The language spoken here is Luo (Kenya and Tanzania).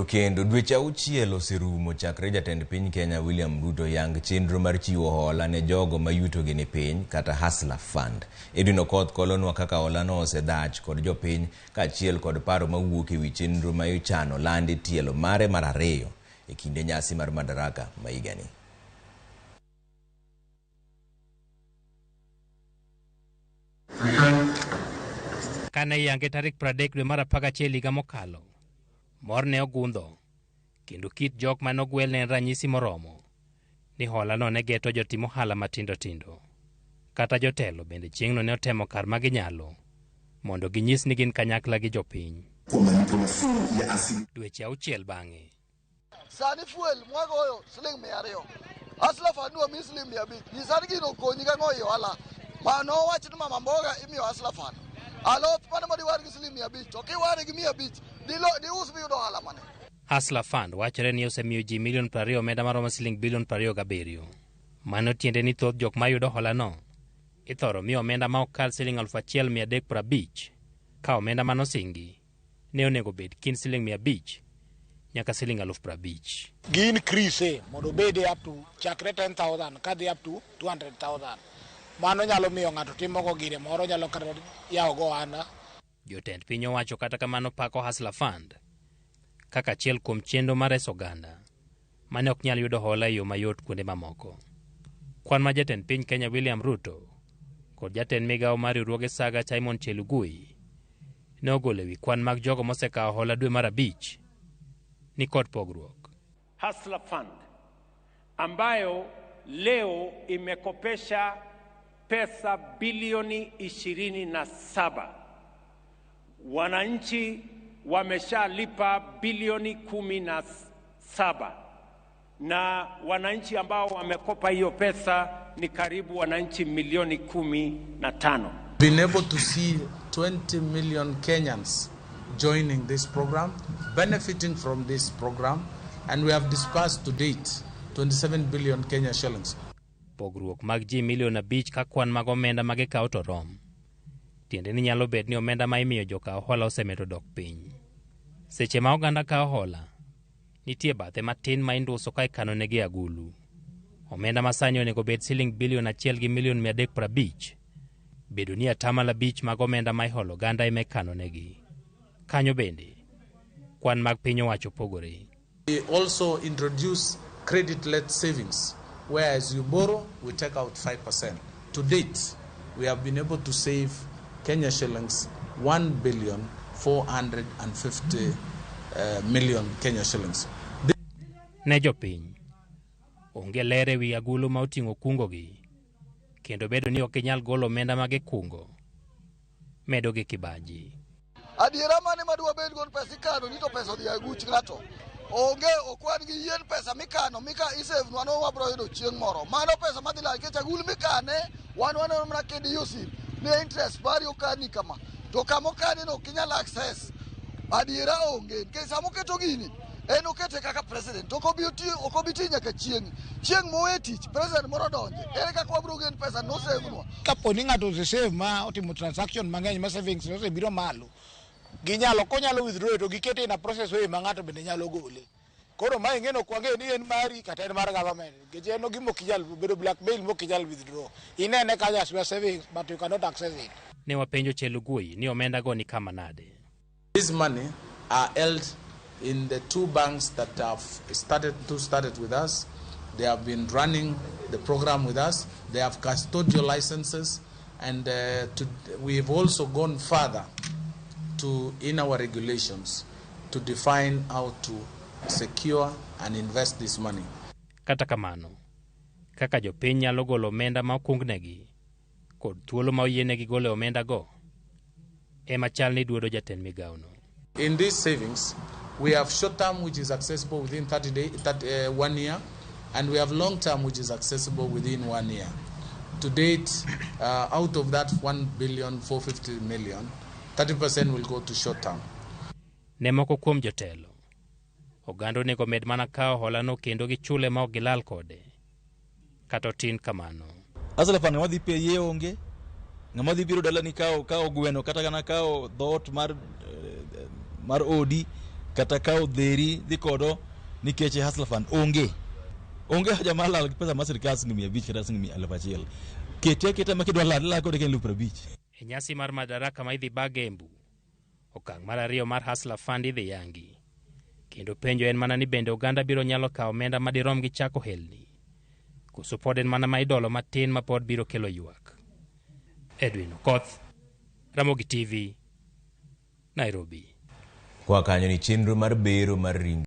To kendo dweche auchiel oserumo chakre jatend piny Kenya William Ruto yang chenro mar chiwo hola ne jogo mayutogi ni piny kata Hustler Fund. Edwin Okoth kolonwa kaka holano osedhach kod jopiny kaachiel kod paro mawuok ewi chenro ma ichano landi tielo mare mar ariyo e kinde nyasi mar Madaraka ma higani. Kane yange tarik 30 dwe mar 11 higa mokalo, mor ne ogundho kendo kit jok manogwel ne ranyisi moromo ni holano ne geto jotimo ohala matindo tindo. Kata jotelo bende chieng'no ne otemo kar ma ginyalo mondo ginyis ni gin kanyakla gi jopiny. Dweche auchiel bang'e, sani fuel mwagoyo siling 200, Hustler Fund wa siling 500. Nisani gino konyi ga ngoyo ohala mano wach ni mama mboga imiyo Hustler Fund. Alot mane modi war gi siling 500 to kiware gi 500 di us bi yudo ohala mane. Hustler Fund wachore ni osemiyo ji milion 20 omenda maromo siling bilion 27. Mano tiende ni thoth jok mayudo holano ithoro miyo omenda ma okal siling 1,350 ka omenda manosingi ne onego bed kind siling 500 nyaka siling 50,000. Gi increase mondo bede up to chakre 10,000 kadhi up to 200,000. Mano nyalo miyo ng'ato timo go gire moro nyalo kata yawo go ana. Jotend piny owacho kata kamano pako Hustler Fund kaka achiel kuom chenro mar reso oganda mane ok nyal yudo hola e yo mayot kuonde mamoko. Kwan ma jatend piny Kenya William Ruto kod jatend migawo mar riwruoge Saga Simon Chelugui ne ogolo ewi kwan mag jogo mosekawo hola dwe mar 5 ni kod pogruok. Hustler Fund ambayo leo imekopesha pesa bilioni 27. Wananchi wameshalipa bilioni 17, na wananchi ambao wamekopa hiyo pesa ni karibu wananchi milioni 15. Been able to see 20 million Kenyans joining this program, benefiting from this program, and we have disbursed to date 27 billion Kenya shillings. Pogruok mag ji milion 5 ka kwan mag omenda magikawo to rom. Tiende ni nyalo bed ni omenda ma imiyo jokawo hola osemedo dok piny. Seche ma oganda kawo hola, nitie bathe matin ma induso ka ikanone gi agulu. Omenda masani onego bed siling bilion 1 gi milion 350. Bedo ni atamalo 5 mag omenda ma iholo oganda ime kanonegi. Kanyo bende, kwan mag piny owacho pogore. We also introduce credit-led savings, where as you borrow, we take out 5%. To date, we have been able to save Kenya shillings 1,450 million Kenya shillings. Ne jopiny, onge lere wi agulu ma oting'o kungo gi, kendo bedo ni ok inyal golo omenda ma gikungo, medo gi kibaji. Adiera mane madwa bed gon pesa ikano ni to pesa odhi guch ng'ato. Onge okwan gi yien pesa mikano isave nwano wabro yudo chieng' moro. Mano pesa madhi lal kech agulu mikane wan mna kedi yusi ne interest bari okani kama. To kama okani no kinyal access. Adiera onge ke samo keto gini en okete kaka president to okobiti nyaka chieng' mowe tich president moro donje ere kaka wabro gen pesa no save nwa. Kapo ni ng'ato save ma otimo transaction mang'eny ma savings no biro malo, ginyalo konyalo withdraw to gikete na process way ma ng'ato bende nyalo gole. Koro ma ing'eno kwange ni en mari kata en mar government. Gijeno gimo kijal bedo blackmail mo kijal withdraw. Inene kanya as savings but you cannot access it. Ne wapenjo Chelugui ni omenda go ni kama nade. This money are held in the 2 banks that have started with us. They have been running the program with us. They have custodial licenses, and we've also gone further in our regulations to define how to secure and invest this money. Kata kamano, kaka jopiny nyalo golo omenda ma okungnegi kod thuolo ma oyienegi golo omenda go, ema chal ni duodo jatend migawono. In these savings, we have short term which is accessible within 1 year, and we have long term which is accessible within 1 year. To date, out of that 1,450 million, 30% will go to short term. Ne moko kuom jotelo, oganda onego med mana kawo holano kendo gichule ma ok gilal kode. Kata tin kamano. Hustler Fund ng'ama dhi pe ye onge, ng'ama dhi biro dalani kawo gweno kata kana kawo dhot mar odi kata kao dheri dhi kodo nikech hustler fund onge haja mar lal pesa mar sirkal $500 kata $1,000. Kete ma kidwa lal kode ken $50,000. E nyasi mar Madaraka ma idhi Bagembu, okang' mar ariyo mar hustler fund idhi yangi. Kendo penjo en mana ni bende oganda biro nyalo kawo omenda madirom gi chako helni. Koso pod en mana ma idolo matin ma pod biro kelo ywak. Edwin Okoth, Ramogi TV, Nairobi. Kwa kanyo ni chenro mar bero mar ring